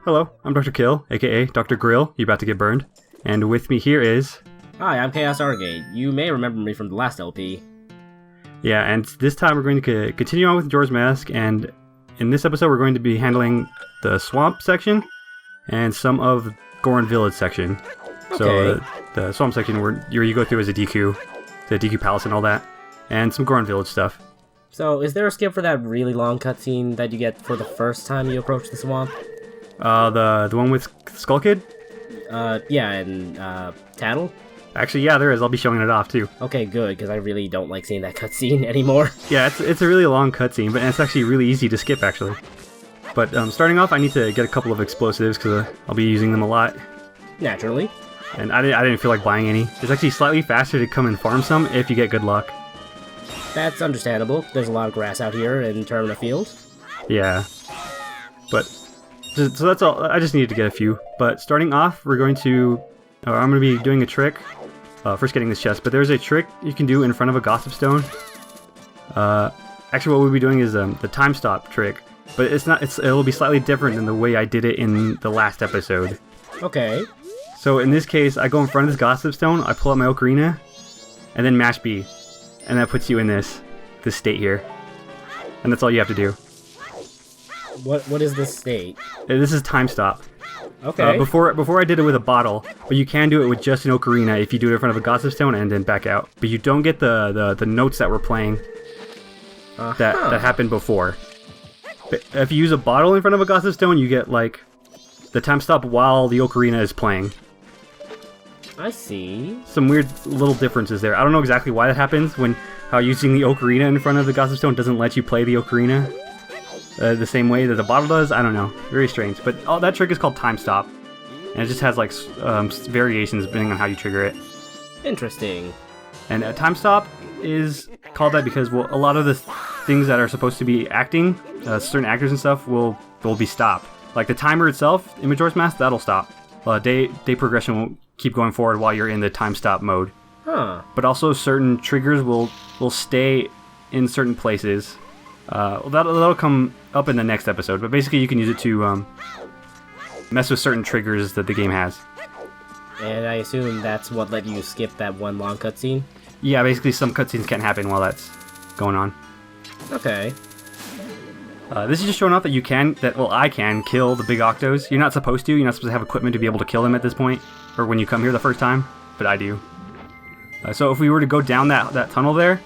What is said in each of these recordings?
Hello, I'm Dr. Kill, aka Dr. Grill, you about to get burned. And with me here is... Hi, I'm ChaosArgate. You may remember me from the last LP. Yeah, and this time we're going to continue on with Majora's Mask, and in this episode we're going to be handling the swamp section and some of Gorman Village section. Okay. So the swamp section where you go through as a DQ, the DQ Palace and all that, and some Gorman Village stuff. So, is there a skip for that really long cutscene that you get for the first time you approach the swamp? The one with Skull Kid? Yeah, and, Tattle? Actually, yeah, there is. I'll be showing it off, too. Okay, good, because I really don't like seeing that cutscene anymore. Yeah, it's a really long cutscene, but it's actually really easy to skip, actually. But starting off, I need to get a couple of explosives, because I'll be using them a lot. Naturally. And I didn't feel like buying any. It's actually slightly faster to come and farm some if you get good luck. That's understandable. There's a lot of grass out here in Termina Field. Yeah. But, so that's all. I just needed to get a few. But starting off, I'm going to be doing a trick. First getting this chest, but there's a trick you can do in front of a gossip stone. Actually what we'll be doing is the time stop trick. But it'll be slightly different than the way I did it in the last episode. Okay. So in this case, I go in front of this gossip stone, I pull out my ocarina, and then mash B. And that puts you in this state here. And that's all you have to do. What is this state? This is time stop. Okay. Before I did it with a bottle, but you can do it with just an ocarina if you do it in front of a gossip stone and then back out. But you don't get the notes that were playing that happened before. But if you use a bottle in front of a gossip stone, you get like the time stop while the ocarina is playing. I see. Some weird little differences there. I don't know exactly why that happens when how using the ocarina in front of the gossip stone doesn't let you play the ocarina the same way that the bottle does. I don't know. Very strange. But that trick is called time stop. And it just has like variations depending on how you trigger it. Interesting. And time stop is called that because a lot of the things that are supposed to be acting, certain actors and stuff will be stopped. Like the timer itself in Majora's Mask, that'll stop. Day progression won't keep going forward while you're in the time stop mode. Huh. But also certain triggers will stay in certain places. That'll come up in the next episode. But basically you can use it to mess with certain triggers that the game has. And I assume that's what let you skip that one long cutscene? Yeah, basically some cutscenes can't happen while that's going on. Okay. This is just showing off that I can kill the big octos. You're not supposed to. You're not supposed to have equipment to be able to kill them at this point, or when you come here the first time, but I do. So if we were to go down that tunnel there,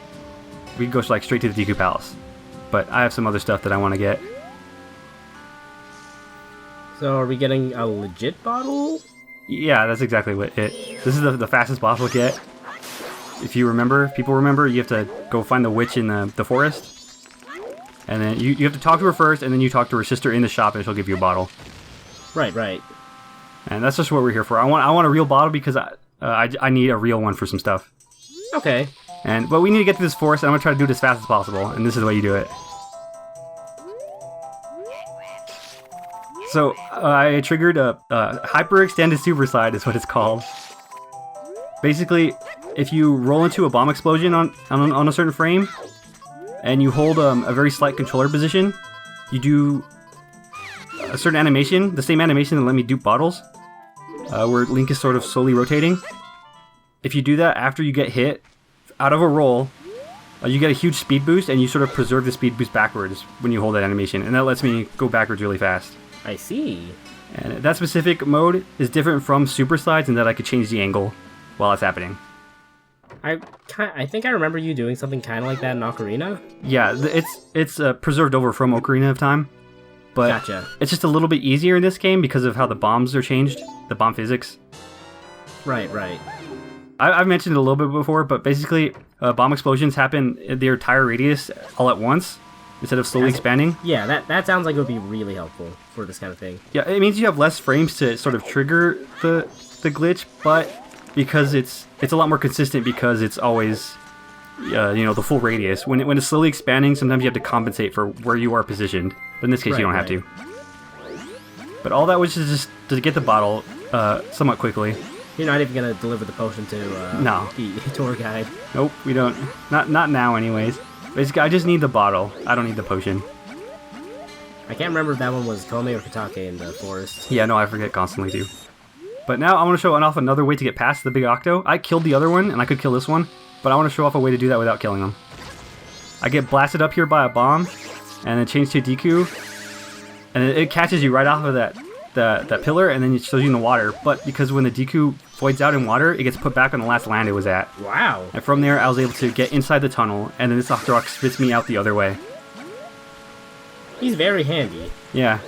we could go like straight to the DQ Palace. But I have some other stuff that I want to get. So are we getting a legit bottle? Yeah, that's exactly what this is the fastest bottle to get. If people remember, you have to go find the witch in the forest. And then you have to talk to her first, and then you talk to her sister in the shop, and she'll give you a bottle. Right. And that's just what we're here for. I want a real bottle because I need a real one for some stuff. Okay. But we need to get through this forest, and I'm gonna try to do it as fast as possible. And this is the way you do it. So I triggered a hyper-extended super slide, is what it's called. Basically, if you roll into a bomb explosion on a certain frame, and you hold a very slight controller position, you do a certain animation, the same animation that let me dupe bottles, where Link is sort of slowly rotating. If you do that after you get hit out of a roll, you get a huge speed boost, and you sort of preserve the speed boost backwards when you hold that animation, and that lets me go backwards really fast. I see. And that specific mode is different from super slides in that I could change the angle while it's happening. I think I remember you doing something kind of like that in Ocarina. Yeah, it's preserved over from Ocarina of Time, but Gotcha. It's just a little bit easier in this game because of how the bombs are changed, the bomb physics. Right. I've mentioned it a little bit before, but basically, bomb explosions happen their entire radius all at once instead of slowly expanding. Yeah, that sounds like it would be really helpful for this kind of thing. Yeah, it means you have less frames to sort of trigger the glitch, but because it's a lot more consistent because it's always the full radius. When it's slowly expanding, sometimes you have to compensate for where you are positioned. But in this case, you don't have to. But all that was just to get the bottle somewhat quickly. You're not even gonna deliver the potion to the tour guide. Nope, we don't. Not now, anyways. Basically, I just need the bottle. I don't need the potion. I I can't remember if that one was Kome or Katake in the forest. Yeah, no, I forget constantly too. But now I want to show off another way to get past the big octo. I killed the other one, and I could kill this one, but I want to show off a way to do that without killing him. I get blasted up here by a bomb, and then change to Deku, and it catches you right off of that pillar, and then it shows you in the water. But because when the Deku voids out in water, it gets put back on the last land it was at. Wow. And from there, I was able to get inside the tunnel, and then this Octorok spits me out the other way. He's very handy. Yeah.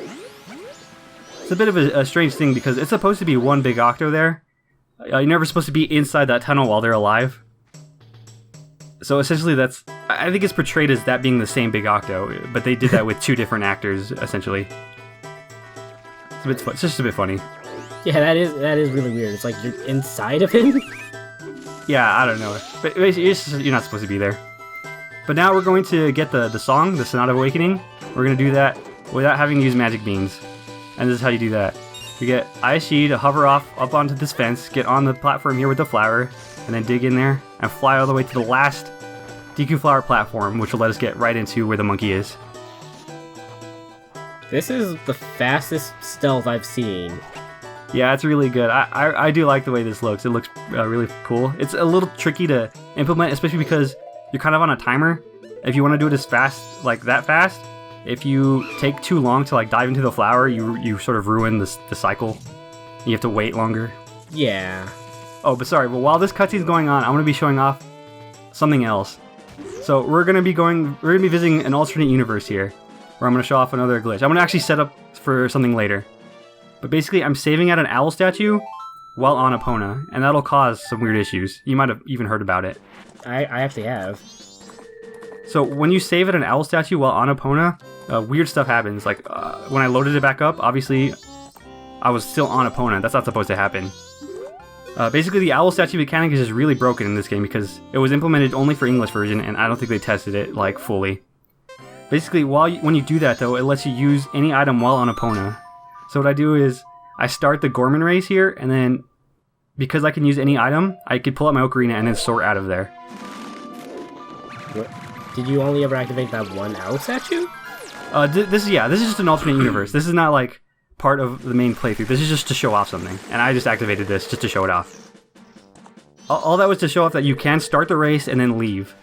It's a bit of a strange thing because it's supposed to be one big octo there. You're never supposed to be inside that tunnel while they're alive. So essentially I think it's portrayed as that being the same big octo, but they did that with two different actors, essentially. It's just a bit funny. Yeah, that is really weird. It's like you're inside of him? Yeah, I don't know. But it's just, you're not supposed to be there. But now we're going to get the song, the Sonata of Awakening. We're going to do that without having to use magic beans. And this is how you do that. You get ISG to hover up onto this fence, get on the platform here with the flower, and then dig in there and fly all the way to the last Deku Flower platform, which will let us get right into where the monkey is. This is the fastest stealth I've seen. Yeah, it's really good. I do like the way this looks. It looks really cool. It's a little tricky to implement, especially because you're kind of on a timer. If you want to do it as fast, like that fast, if you take too long to like dive into the flower, you sort of ruin the cycle. You have to wait longer. Yeah. Oh, but sorry. But while this cutscene's going on, I'm going to be showing off something else. So we're going to be visiting an alternate universe here, where I'm going to show off another glitch. I'm going to actually set up for something later. But basically, I'm saving at an owl statue while on Epona, and that'll cause some weird issues. You might have even heard about it. I actually have. So when you save at an owl statue while on Epona, weird stuff happens. Like when I loaded it back up, obviously I was still on Epona. That's not supposed to happen. Basically, the owl statue mechanic is just really broken in this game because it was implemented only for English version, and I don't think they tested it like fully. Basically, when you do that though, it lets you use any item while on Epona. So what I do is I start the Gorman race here, and then because I can use any item, I could pull out my ocarina and then sort out of there. What? Did you only ever activate that one owl statue? This is just an alternate universe. This is not like part of the main playthrough. This is just to show off something, and I just activated this just to show it off. All that was to show off that you can start the race and then leave,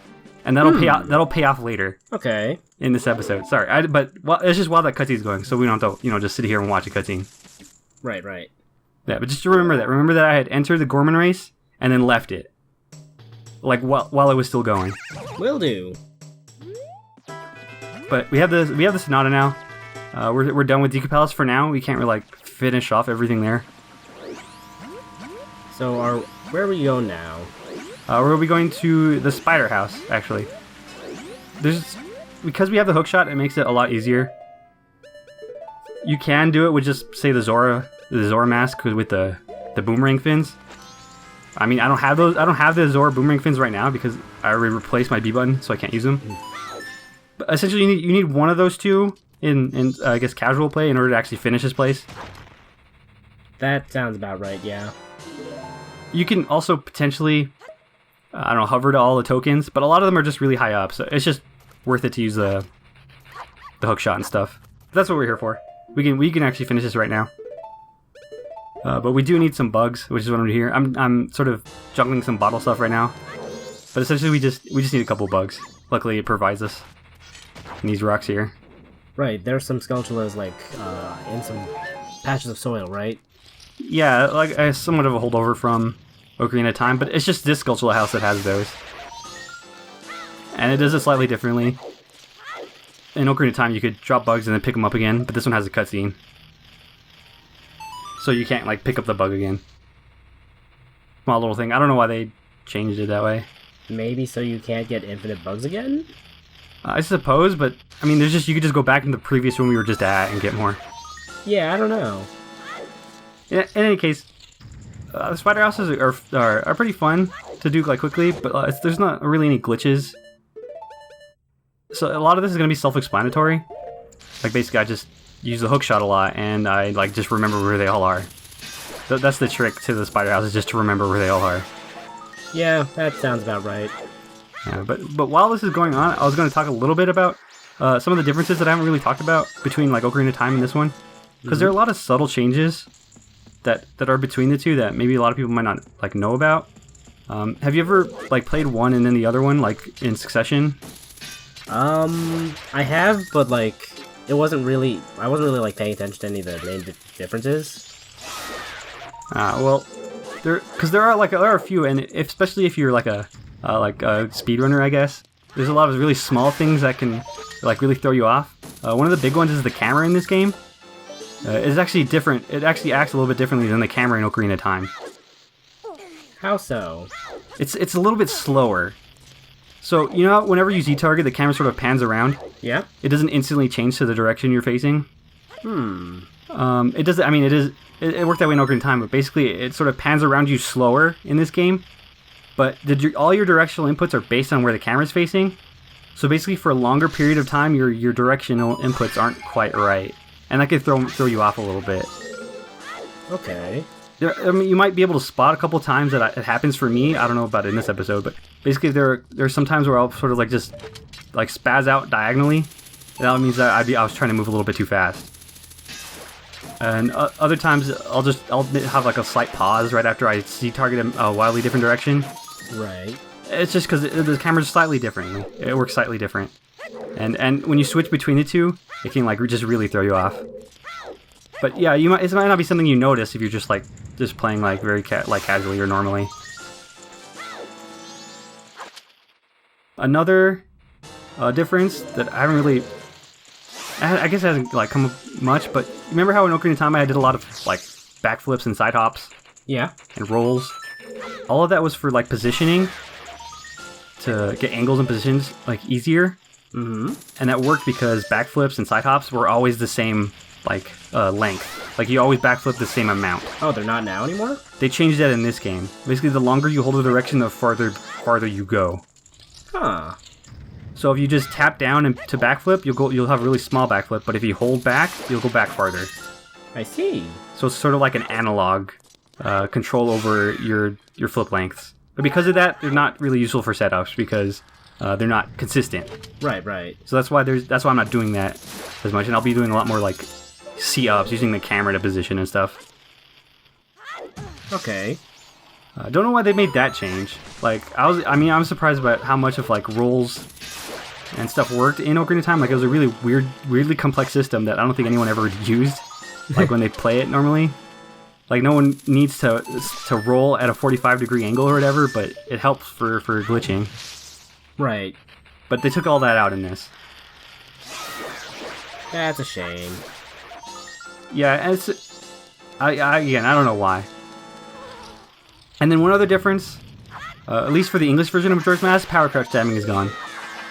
and that'll pay off later. Okay. In this episode, sorry, but it's just while that cutscene's going, so we don't have to just sit here and watch a cutscene. Right. Yeah, but just remember that I had entered the Gorman race and then left it, like while it was still going. Will do. But we have the Sonata now. We're done with Deku Palace for now. We can't really finish off everything there. So where are we going now? We'll be going to the Spider House, actually. Because we have the hookshot, it makes it a lot easier. You can do it with just, say, the Zora mask with the boomerang fins. I mean, I don't have those. I don't have the Zora boomerang fins right now because I already replaced my B button, so I can't use them. But essentially, you need one of those two in I guess casual play in order to actually finish this place. That sounds about right. Yeah. You can also potentially, hover to all the tokens, but a lot of them are just really high up, so it's just worth it to use the hookshot and stuff. That's what we're here for. We can actually finish this right now. But we do need some bugs, which is what I'm doing here. I'm sort of juggling some bottle stuff right now. But essentially we just need a couple bugs. Luckily it provides us in these rocks here. Right, there's some Skulltulas in some patches of soil, right? Yeah, like somewhat of a holdover from Ocarina of Time, but it's just this Skulltula house that has those. And it does it slightly differently. In Ocarina of Time, you could drop bugs and then pick them up again, but this one has a cutscene. So you can't, pick up the bug again. Small little thing. I don't know why they changed it that way. Maybe so you can't get infinite bugs again? I suppose, but, I mean, you could just go back in the previous one we were just at and get more. Yeah, I don't know. In any case, the spider houses are pretty fun to do quickly, but there's not really any glitches. So a lot of this is going to be self-explanatory. Basically, I just use the hookshot a lot, and I just remember where they all are. That's the trick to the spider house, is just to remember where they all are. Yeah, that sounds about right. Yeah, but while this is going on, I was going to talk a little bit about some of the differences that I haven't really talked about between like Ocarina of Time and this one, because there are a lot of subtle changes that are between the two that maybe a lot of people might not like know about. Have you ever like played one and then the other one like in succession? I have, but like I wasn't really like paying attention to any of the main differences. Well, there are a few, and especially if you're like a speedrunner, I guess. There's a lot of really small things that can like really throw you off. One of the big ones is the camera in this game. It's actually different. It actually acts a little bit differently than the camera in Ocarina of Time. How so? It's a little bit slower. So, you know, whenever you Z-target, the camera sort of pans around. Yeah. It doesn't instantly change to the direction you're facing. It does. I mean, it worked that way in Ocarina of Time, but basically, it sort of pans around you slower in this game. But all your directional inputs are based on where the camera's facing. So basically, for a longer period of time, your directional inputs aren't quite right, and that could throw you off a little bit. Okay. I mean, you might be able to spot a couple times that it happens for me. I don't know about it in this episode, but basically there's some times where I'll sort of like just like spaz out diagonally. And that means that I was trying to move a little bit too fast. And other times I'll have like a slight pause right after I see target a wildly different direction. Right. It's just because the camera's slightly different. It works slightly different. And when you switch between the two, it can like just really throw you off. But yeah, it might not be something you notice if you're just playing like very casually or normally. Another difference that I haven't really, I guess it hasn't like come up much, but remember how in Ocarina of Time I did a lot of like backflips and side hops? Yeah. And rolls. All of that was for like positioning, to get angles and positions like easier. Mm-hmm. And that worked because backflips and side hops were always the same like length. Like you always backflip the same amount. Oh, they're not now anymore? They changed that in this game. Basically, the longer you hold the direction, the farther you go. Huh. So if you just tap down and to backflip, you'll have a really small backflip, but if you hold back, you'll go back farther. I see. So it's sort of like an analog control over your flip lengths. But because of that, they're not really useful for setups because they're not consistent. Right. So that's why I'm not doing that as much, and I'll be doing a lot more like C-ups, using the camera to position and stuff. Okay. Don't know why they made that change. Like I'm surprised about how much of like rolls and stuff worked in Ocarina of Time. Like it was a really weirdly complex system that I don't think anyone ever used. Like when they play it normally, like no one needs to roll at a 45-degree angle or whatever, but it helps for glitching. Right. But they took all that out in this. That's a shame. Yeah, and again, I don't know why. And then one other difference, at least for the English version of Majora's Mask, power crouch stabbing is gone.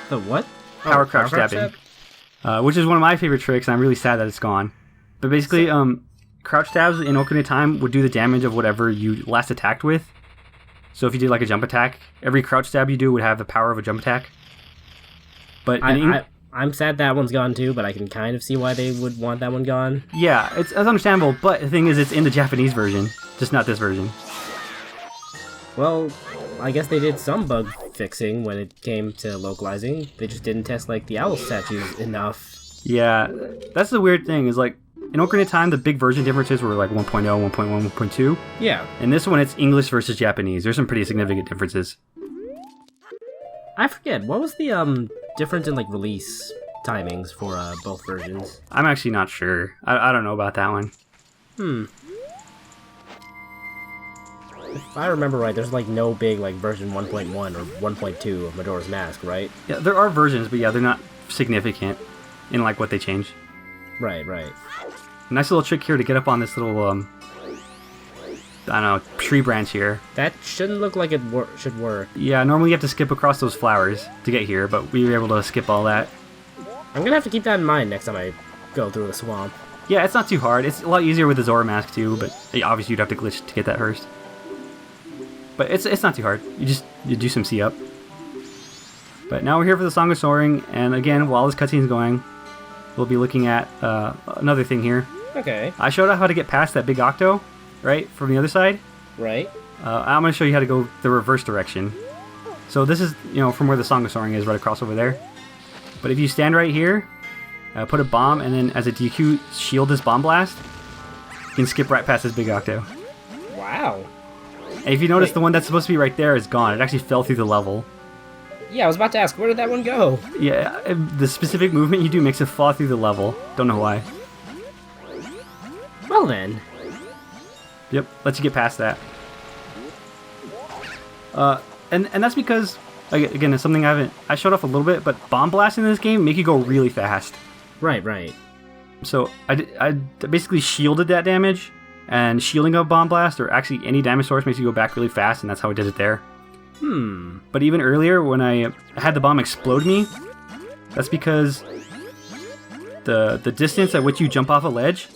The what? Power crouch stabbing. Which is one of my favorite tricks, and I'm really sad that it's gone. But basically, crouch stabs in Ocarina of Time would do the damage of whatever you last attacked with. So if you did like a jump attack, every crouch stab you do would have the power of a jump attack. But I'm sad that one's gone too, but I can kind of see why they would want that one gone. Yeah, it's understandable, but the thing is it's in the Japanese version, just not this version. Well, I guess they did some bug fixing when it came to localizing. They just didn't test like the owl statues enough. Yeah, that's the weird thing, is like in Ocarina of Time the big version differences were like 1.0, 1.1, 1.2. Yeah. And this one it's English versus Japanese. There's some pretty significant differences. I forget, what was the difference in like release timings for both versions? I'm actually not sure. I don't know about that one. If I remember right, there's like no big like version 1.1 or 1.2 of Majora's Mask, right? Yeah, there are versions, but yeah, they're not significant in like what they change. Right. Nice little trick here to get up on this little I don't know, tree branch here. That shouldn't look like it should work. Yeah, normally you have to skip across those flowers to get here, but we were able to skip all that. I'm gonna have to keep that in mind next time I go through the swamp. Yeah, it's not too hard. It's a lot easier with the Zora mask too, but obviously you'd have to glitch to get that first. But it's not too hard. You do some C-up. But now we're here for the Song of Soaring, and again, while this cutscene's going, we'll be looking at another thing here. Okay. I showed off how to get past that big octo, right, from the other side. Right. I'm going to show you how to go the reverse direction. So this is, from where the Song of Soaring is, right across over there. But if you stand right here, put a bomb, and then as a DQ, shield this bomb blast, you can skip right past this big octo. Wow. And if you notice, the one that's supposed to be right there is gone. It actually fell through the level. Yeah, I was about to ask, where did that one go? Yeah, the specific movement you do makes it fall through the level. Don't know why. Well then. Yep, lets you get past that. And that's because, again, it's something I showed off a little bit, but bomb blasts in this game make you go really fast. Right. So I basically shielded that damage, and shielding a bomb blast, or actually any damage source, makes you go back really fast, and that's how I did it there. But even earlier, when I had the bomb explode me, that's because the distance at which you jump off a ledge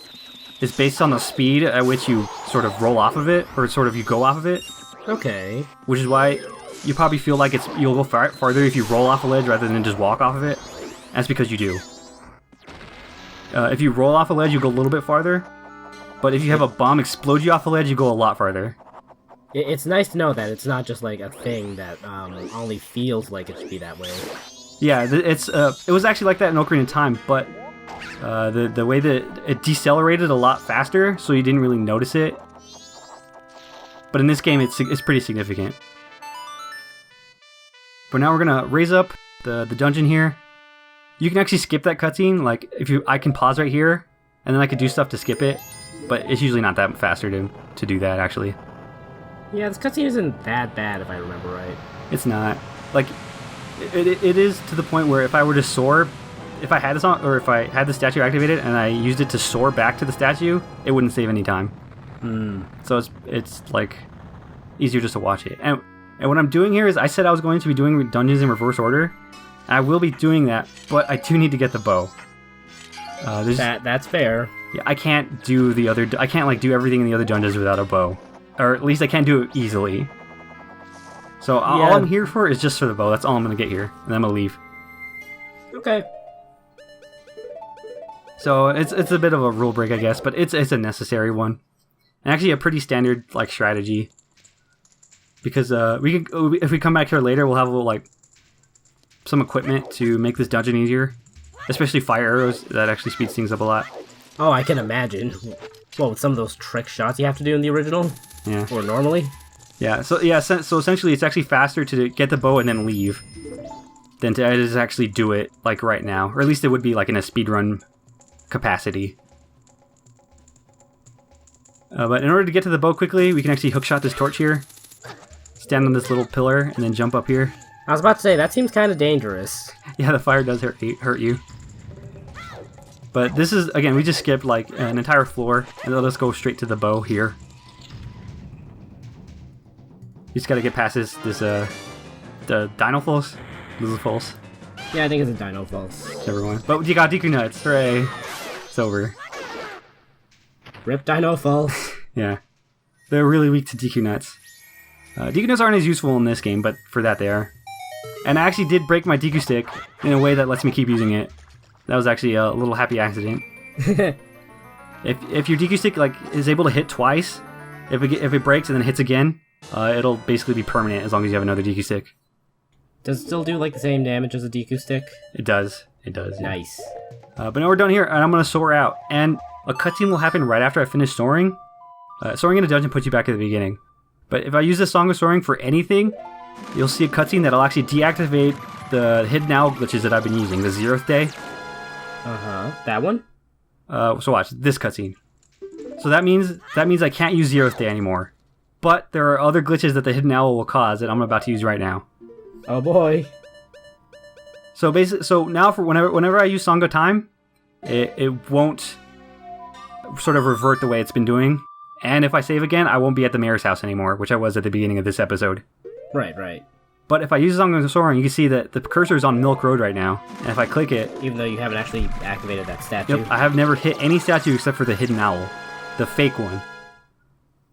is based on the speed at which you sort of roll off of it, or sort of you go off of it. Okay. Which is why you probably feel like you'll go farther if you roll off a ledge rather than just walk off of it. That's because you do. If you roll off a ledge, you go a little bit farther. But if you have a bomb explode you off a ledge, you go a lot farther. It's nice to know that it's not just like a thing that only feels like it should be that way. Yeah, it was actually like that in Ocarina of Time, but the way that it decelerated a lot faster, so you didn't really notice it. But in this game, it's pretty significant. But now we're gonna raise up the dungeon here. You can actually skip that cutscene. Like I can pause right here, and then I could do stuff to skip it. But it's usually not that faster to do that actually. Yeah, this cutscene isn't that bad if I remember right. It's not. Like, it is to the point where if I were to soar, if I had this on, or if I had the statue activated and I used it to soar back to the statue, it wouldn't save any time. So it's like easier just to watch it. And what I'm doing here is I said I was going to be doing dungeons in reverse order. And I will be doing that, but I do need to get the bow. That's fair. Yeah, I can't do I can't like do everything in the other dungeons without a bow. Or at least I can't do it easily. So all I'm here for is just for the bow. That's all I'm going to get here. And then I'm going to leave. Okay. So it's a bit of a rule break, I guess. But it's a necessary one. And actually a pretty standard like strategy. Because if we come back here later, we'll have some equipment to make this dungeon easier. Especially fire arrows. That actually speeds things up a lot. Oh, I can imagine. Well, with some of those trick shots you have to do in the original? Yeah. Or normally? Yeah, so essentially it's actually faster to get the bow and then leave than to just actually do it like right now. Or at least it would be like in a speedrun capacity. But in order to get to the bow quickly, we can actually hookshot this torch here. Stand on this little pillar and then jump up here. I was about to say, that seems kind of dangerous. Yeah, the fire does hurt you. But this is, again, we just skipped like an entire floor, and then let's go straight to the bow here. You just gotta get past the Dino Falls? Lulu Falls? Yeah, I think it's a Dino Falls. Whichever one. But you got Deku Nuts, hooray. It's over. Rip Dino Falls. Yeah. They're really weak to Deku Nuts. Deku Nuts aren't as useful in this game, but for that they are. And I actually did break my Deku Stick in a way that lets me keep using it. That was actually a little happy accident. If your DQ stick is able to hit twice, if it breaks and then hits again, it'll basically be permanent as long as you have another DQ stick. Does it still do like the same damage as a DQ stick? It does. Yeah. Nice. But now we're done here, and I'm gonna soar out. And a cutscene will happen right after I finish soaring. Soaring in a dungeon puts you back at the beginning. But if I use the Song of Soaring for anything, you'll see a cutscene that'll actually deactivate the hidden owl glitches that I've been using. The 0th day. That one? So watch this cutscene. So that means I can't use 0th day anymore. But there are other glitches that the hidden owl will cause that I'm about to use right now. Oh boy. So now for whenever I use Song of Time, it won't sort of revert the way it's been doing. And if I save again, I won't be at the mayor's house anymore, which I was at the beginning of this episode. Right. But if I use Song of Soaring, you can see that the cursor is on Milk Road right now. And if I click it... Even though you haven't actually activated that statue. Yep, I have never hit any statue except for the hidden owl. The fake one.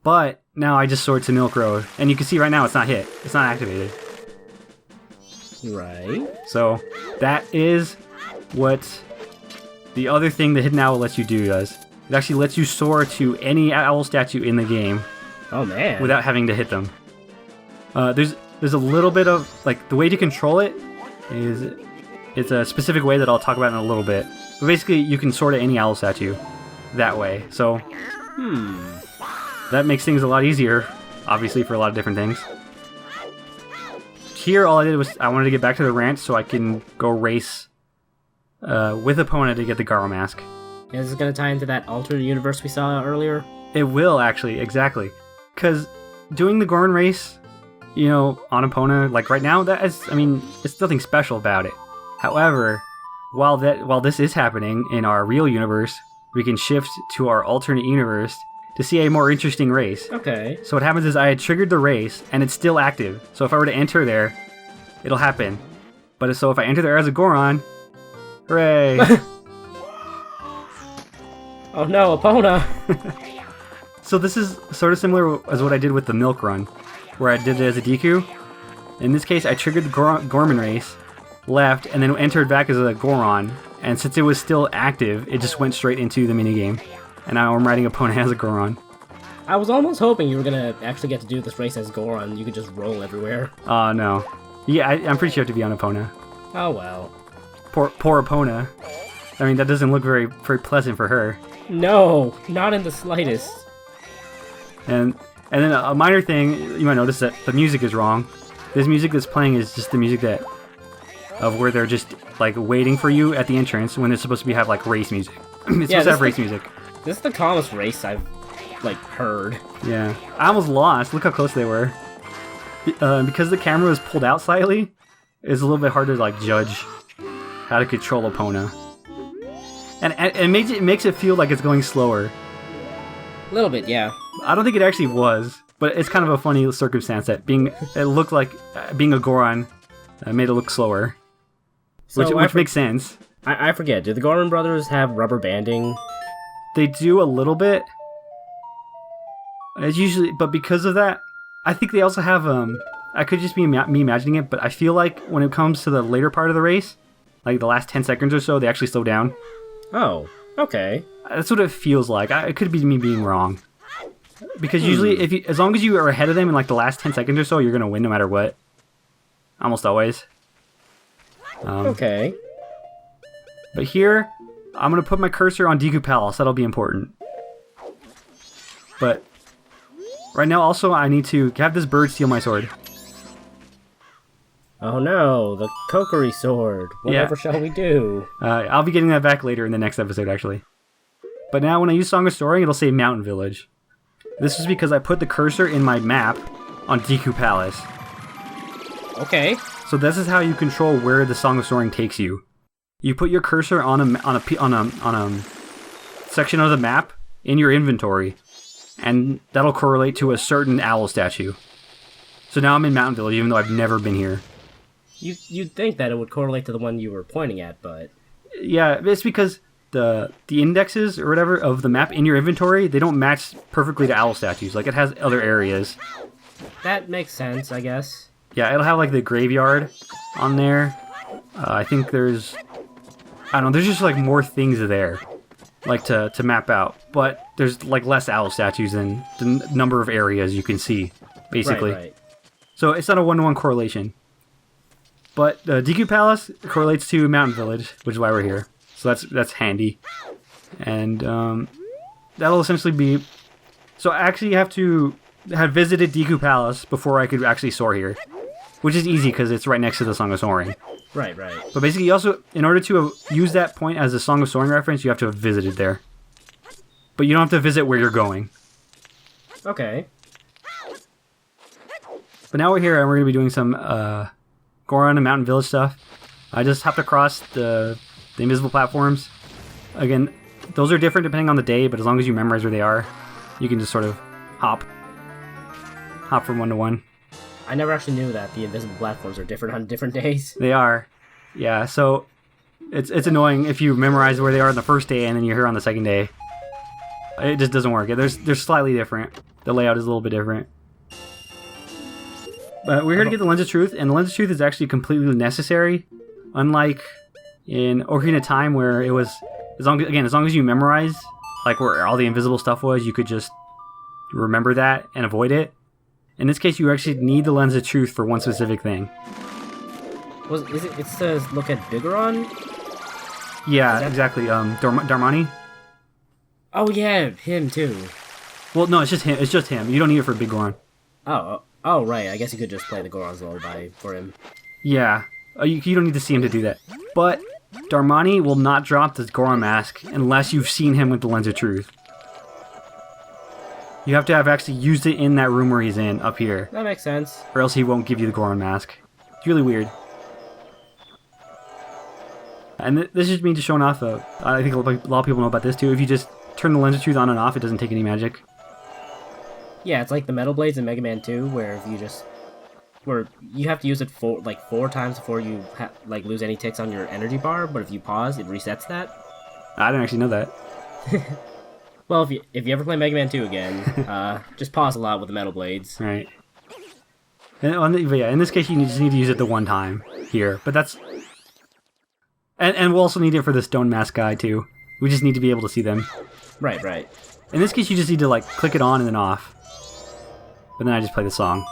But now I just soared to Milk Road. And you can see right now it's not hit. It's not activated. Right. So that is what the other thing the hidden owl lets you do does. It actually lets you soar to any owl statue in the game. Oh man. Without having to hit them. There's a little bit of, the way to control it is It's a specific way that I'll talk about in a little bit. But basically, you can sort any owl statue that way. So, that makes things a lot easier, obviously, for a lot of different things. Here, all I did was I wanted to get back to the ranch so I can go race with Epona to get the Garo mask. Is this going to tie into that alternate universe we saw earlier? It will, actually, exactly. Because doing the Gorman race, you know, on Epona, like right now, it's nothing special about it. However, while this is happening in our real universe, we can shift to our alternate universe to see a more interesting race. Okay. So what happens is I had triggered the race, and it's still active. So if I were to enter there, it'll happen. But so if I enter there as a Goron, hooray! Oh no, Epona! So this is sort of similar as what I did with the Milk Run, where I did it as a Deku. In this case, I triggered the Gorman race, left, and then entered back as a Goron. And since it was still active, it just went straight into the minigame. And now I'm riding Epona as a Goron. I was almost hoping you were going to actually get to do this race as Goron. You could just roll everywhere. No. Yeah, I'm pretty sure you have to be on Epona. Oh well. Poor Epona. I mean, that doesn't look very pleasant for her. No, not in the slightest. And then a minor thing, you might notice that the music is wrong. This music that's playing is just the music of where they're just like waiting for you at the entrance when they're supposed to have like race music. It's supposed to have race music. This is the calmest race I've heard. Yeah, I almost lost. Look how close they were. Because the camera was pulled out slightly, it's a little bit hard to like judge how to control Epona. And it makes it feel like it's going slower. A little bit, yeah. I don't think it actually was, but it's kind of a funny circumstance that it looked like being a Goron made it look slower, which makes sense. I forget. Do the Gorman brothers have rubber banding? They do a little bit. It's usually, but because of that, I think they also have I could just be me imagining it, but I feel like when it comes to the later part of the race, like the last 10 seconds or so, they actually slow down. Oh, okay. That's what it feels like. It could be me being wrong. Because usually, as long as you are ahead of them in like the last 10 seconds or so, you're gonna win no matter what. Almost always. Okay. But here, I'm gonna put my cursor on Deku Palace. That'll be important. But right now, also, I need to have this bird steal my sword. Oh no, the Kokiri sword. Whatever shall we do? I'll be getting that back later in the next episode, actually. But now, when I use Song of Soaring, it'll say Mountain Village. This is because I put the cursor in my map on Deku Palace. Okay. So this is how you control where the Song of Soaring takes you. You put your cursor on a section of the map in your inventory, and that'll correlate to a certain owl statue. So now I'm in Mountain Village, even though I've never been here. You'd think that it would correlate to the one you were pointing at, but... Yeah, it's because the indexes or whatever of the map in your inventory, they don't match perfectly to owl statues. Like, it has other areas. That makes sense, I guess. Yeah, it'll have, like, the graveyard on there. I think there's... I don't know, there's just, like, more things there, like, to map out. But there's, like, less owl statues than the number of areas you can see, basically. Right. So it's not a one-to-one correlation. But Deku Palace correlates to Mountain Village, which is why we're here. So that's handy. And that'll essentially be... So I actually have to have visited Deku Palace before I could actually soar here. Which is easy because it's right next to the Song of Soaring. Right. But basically, you also, in order to use that point as a Song of Soaring reference, you have to have visited there. But you don't have to visit where you're going. Okay. But now we're here and we're going to be doing some Goron and Mountain Village stuff. I just hopped across the invisible platforms. Again, those are different depending on the day, but as long as you memorize where they are, you can just sort of hop from one to one. I never actually knew that the invisible platforms are different on different days. They are. Yeah, so it's annoying if you memorize where they are on the first day and then you're here on the second day. It just doesn't work. They're slightly different. The layout is a little bit different. But we're here to get the Lens of Truth, and the Lens of Truth is actually completely necessary. Unlike in Ocarina of Time, where it was, as long as you memorize, like where all the invisible stuff was, you could just remember that and avoid it. In this case, you actually need the Lens of Truth for one specific thing. It says look at Bigoron? Yeah, exactly. Darmani. Oh yeah, him too. Well, no, it's just him. It's just him. You don't need it for Big Goron. Oh right. I guess you could just play the Goron's Lullaby for him. Yeah, you don't need to see him to do that. But Darmani will not drop the Goron mask unless you've seen him with the Lens of Truth. You have to have actually used it in that room where he's in, up here. That makes sense. Or else he won't give you the Goron mask. It's really weird. And this is me just showing off, I think a lot of people know about this too. If you just turn the Lens of Truth on and off, it doesn't take any magic. Yeah, it's like the Metal Blades in Mega Man 2, where you have to use it four times before you lose any ticks on your energy bar. But if you pause, it resets that. I didn't actually know that. Well, if you ever play Mega Man 2 again, just pause a lot with the Metal Blades. Right. But yeah, in this case, you just need to use it the one time here. But that's... And we'll also need it for the Stone Mask guy, too. We just need to be able to see them. Right. In this case, you just need to, click it on and then off. But then I just play the song.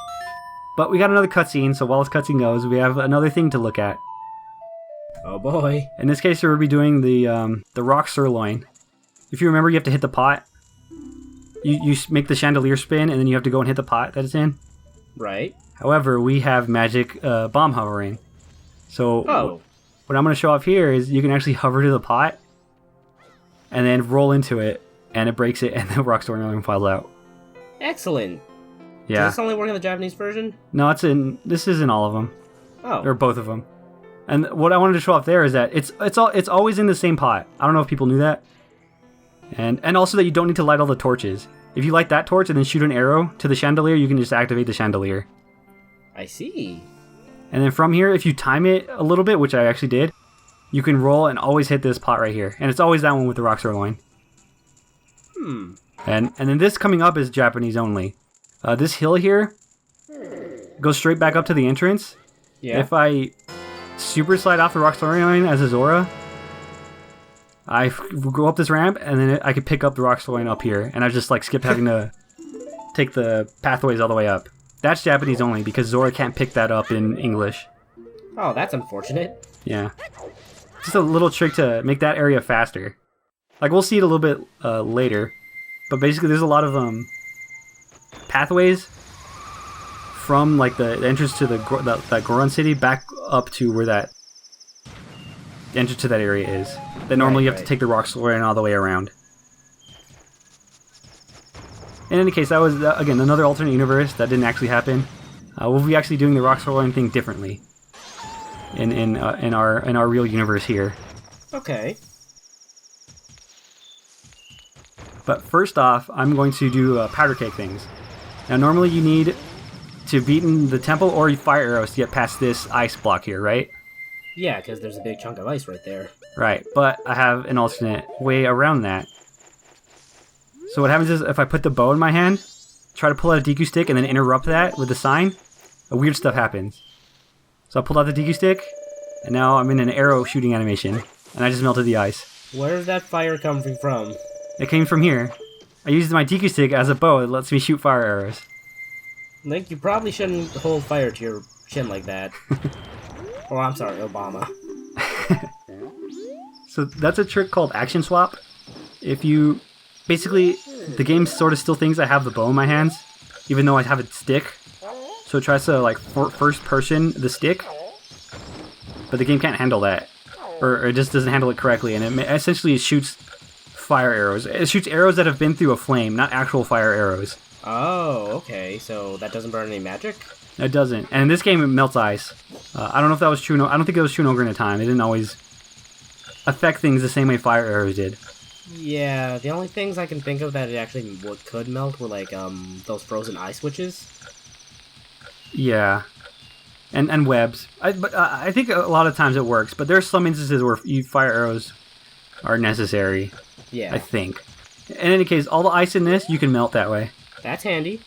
But we got another cutscene, so while this cutscene goes, we have another thing to look at. Oh boy. In this case, we'll be doing the rock sirloin. If you remember, you have to hit the pot. You make the chandelier spin, and then you have to go and hit the pot that it's in. Right. However, we have magic bomb hovering. So what I'm going to show off here is you can actually hover to the pot, and then roll into it, and it breaks it, and the rock sirloin falls out. Excellent. Yeah. Does this only work in the Japanese version? No, this is in all of them. Oh. Or both of them. And what I wanted to show off there is that it's always in the same pot. I don't know if people knew that. And also that you don't need to light all the torches. If you light that torch and then shoot an arrow to the chandelier, you can just activate the chandelier. I see. And then from here, if you time it a little bit, which I actually did, you can roll and always hit this pot right here. And it's always that one with the rock sirloin. And then this coming up is Japanese only. This hill here goes straight back up to the entrance. Yeah. If I super slide off the rock sirloin as a Zora, I go up this ramp, and then I could pick up the rock sirloin up here, and I just skip having to take the pathways all the way up. That's Japanese only, because Zora can't pick that up in English. Oh, that's unfortunate. Yeah. Just a little trick to make that area faster. We'll see it a little bit later, but basically there's a lot of pathways from the entrance to that Goron city back up to where that entrance to that area is. Then normally you have to take the rock sirloin all the way around. In any case, that was again another alternate universe that didn't actually happen. We'll be actually doing the rock sirloin thing differently in our real universe here. Okay. But first off, I'm going to do powder cake things. Now, normally you need to beat in the temple or fire arrows to get past this ice block here, right? Yeah, because there's a big chunk of ice right there. Right, but I have an alternate way around that. So what happens is, if I put the bow in my hand, try to pull out a DQ stick, and then interrupt that with the sign, weird stuff happens. So I pulled out the DQ stick, and now I'm in an arrow shooting animation, and I just melted the ice. Where's that fire coming from? It came from here. I used my DQ stick as a bow. It lets me shoot fire arrows. Link, you probably shouldn't hold fire to your chin like that. Oh, I'm sorry, Obama. So that's a trick called action swap. If you... Basically, the game sort of still thinks I have the bow in my hands, even though I have a stick. So it tries to, first person the stick. But the game can't handle that. Or it just doesn't handle it correctly, and it shoots fire arrows. It shoots arrows that have been through a flame, not actual fire arrows. Oh, okay. So that doesn't burn any magic? It doesn't. And in this game, it melts ice. I don't know if that was true. I don't think it was true in Ocarina of Time. It didn't always affect things the same way fire arrows did. Yeah, the only things I can think of that it actually could melt were those frozen ice switches. Yeah. And webs. But I think a lot of times it works, but there's some instances where fire arrows are necessary. Yeah. I think. In any case, all the ice in this, you can melt that way. That's handy.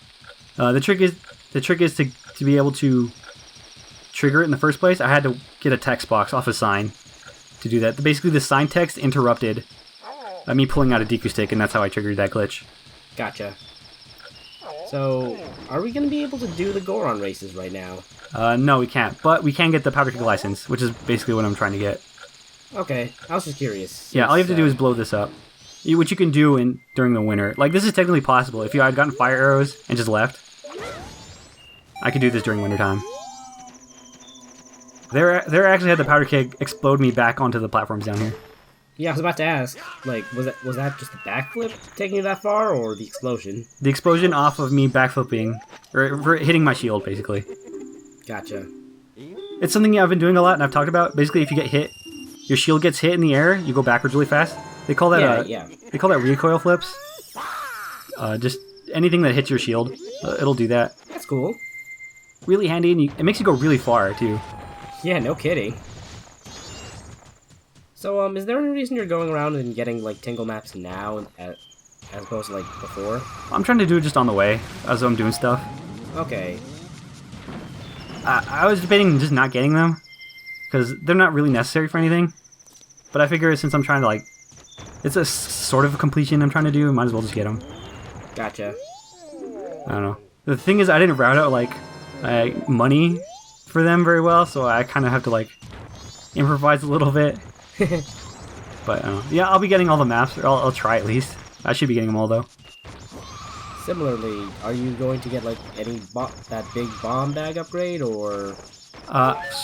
The trick is to be able to trigger it in the first place. I had to get a text box off a sign to do that. Basically, the sign text interrupted me pulling out a DQ stick, and that's how I triggered that glitch. Gotcha. So, are we gonna be able to do the Goron races right now? No, we can't. But we can get the powder keg license, which is basically what I'm trying to get. Okay, I was just curious. Yeah, all you have to do is blow this up. Which you can do during the winter. Like, this is technically possible. If you had gotten fire arrows and just left, I could do this during wintertime. There actually had the powder keg explode me back onto the platforms down here. Yeah, I was about to ask. Like, was that just a backflip taking you that far, or the explosion? The explosion off of me backflipping, or hitting my shield, basically. Gotcha. It's something I've been doing a lot, and I've talked about. Basically, if you get hit, your shield gets hit in the air, you go backwards really fast. They call that They call that recoil flips. Just anything that hits your shield, it'll do that. That's cool. Really handy, and it makes you go really far too. Yeah, no kidding. So, is there any reason you're going around and getting like tingle maps now, as opposed to like before? I'm trying to do it just on the way as I'm doing stuff. Okay. I was debating just not getting them because they're not really necessary for anything. But I figure since I'm trying to it's a sort of a completion I'm trying to do, I might as well just get them. Gotcha. I don't know. The thing is, I didn't route out money for them very well, so I kind of have to improvise a little bit. But yeah, I'll be getting all the maps. Or I'll try at least. I should be getting them all though. Similarly, are you going to get any that big bomb bag upgrade, or?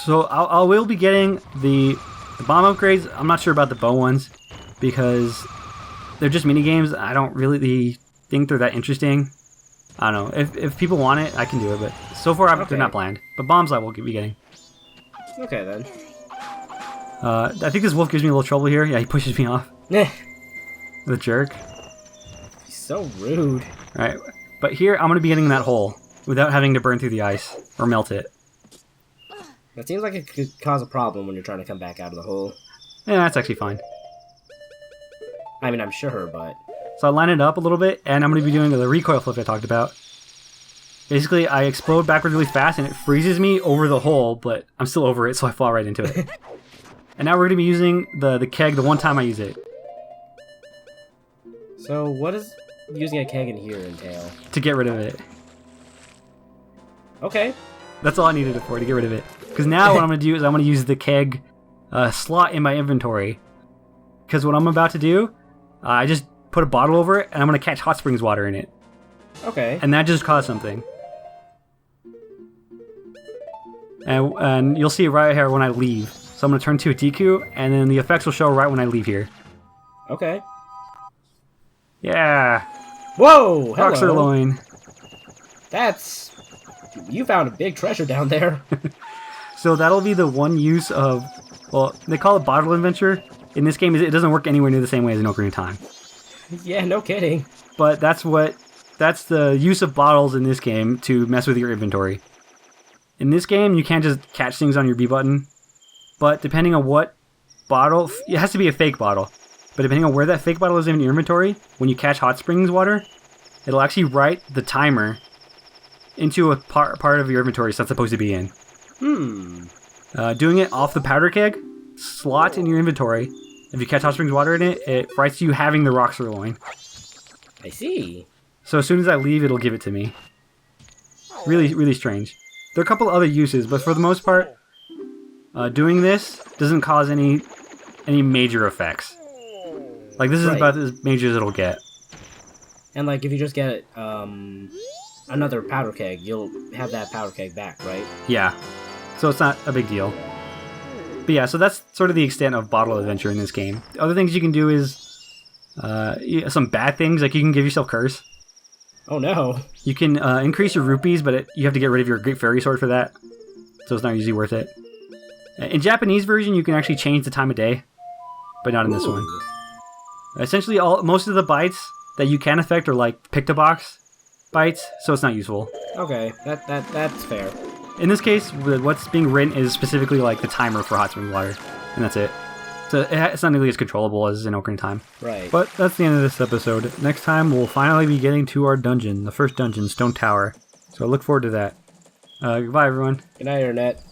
So I will be getting the bomb upgrades. I'm not sure about the bow ones because they're just mini games. I don't really think they're that interesting. I don't know. If people want it, I can do it. But so far, they're not planned. But bombs I will be getting. Okay then. I think this wolf gives me a little trouble here. Yeah, he pushes me off. The jerk. He's so rude. Alright, but here I'm going to be getting that hole without having to burn through the ice or melt it. That seems like it could cause a problem when you're trying to come back out of the hole. Yeah, that's actually fine. I mean, I'm sure, but... So I line it up a little bit, and I'm going to be doing the recoil flip I talked about. Basically, I explode backwards really fast, and it freezes me over the hole, but I'm still over it, so I fall right into it. And now we're going to be using the keg the one time I use it. So what does using a keg in here entail? To get rid of it. Okay. That's all I needed it for, to get rid of it. Because now what I'm going to do is I'm going to use the keg slot in my inventory. Because what I'm about to do, I just put a bottle over it, and I'm going to catch hot springs water in it. Okay. And that just caused something. And you'll see it right here when I leave. So I'm going to turn to a DQ, and then the effects will show right when I leave here. Okay. Yeah. Whoa! Rock Sirloin. That's... You found a big treasure down there. So that'll be the one use of... Well, they call it bottle adventure. In this game, it doesn't work anywhere near the same way as in Ocarina of Time. Yeah, no kidding. But that's the use of bottles in this game to mess with your inventory. In this game, you can't just catch things on your B button. But depending on what bottle... It has to be a fake bottle. But depending on where that fake bottle is in your inventory, when you catch hot springs water, it'll actually write the timer into a part of your inventory it's not supposed to be in. Doing it off the powder keg slot in your inventory, if you catch hot springs water in it, it writes you having the rock sirloin. I see. So as soon as I leave, it'll give it to me. Really, really strange. There are a couple other uses, but for the most part, doing this doesn't cause any major effects. This is about as major as it'll get. And if you just get another powder keg, you'll have that powder keg back, right? Yeah. So it's not a big deal. But yeah, so that's sort of the extent of bottle adventure in this game. Other things you can do is some bad things, you can give yourself curse. Oh no. You can increase your rupees, but you have to get rid of your Great Fairy Sword for that. So it's not usually worth it. In Japanese version, you can actually change the time of day, but not in this one. Essentially, most of the bites that you can affect are pick-to-box bites, so it's not useful. Okay, that's fair. In this case, what's being written is specifically the timer for hot spring water, and that's it. So it's not nearly as controllable as in Ocarina of Time. Right. But that's the end of this episode. Next time, we'll finally be getting to our dungeon, the first dungeon, Stone Tower. So I look forward to that. Goodbye, everyone. Good night, Internet.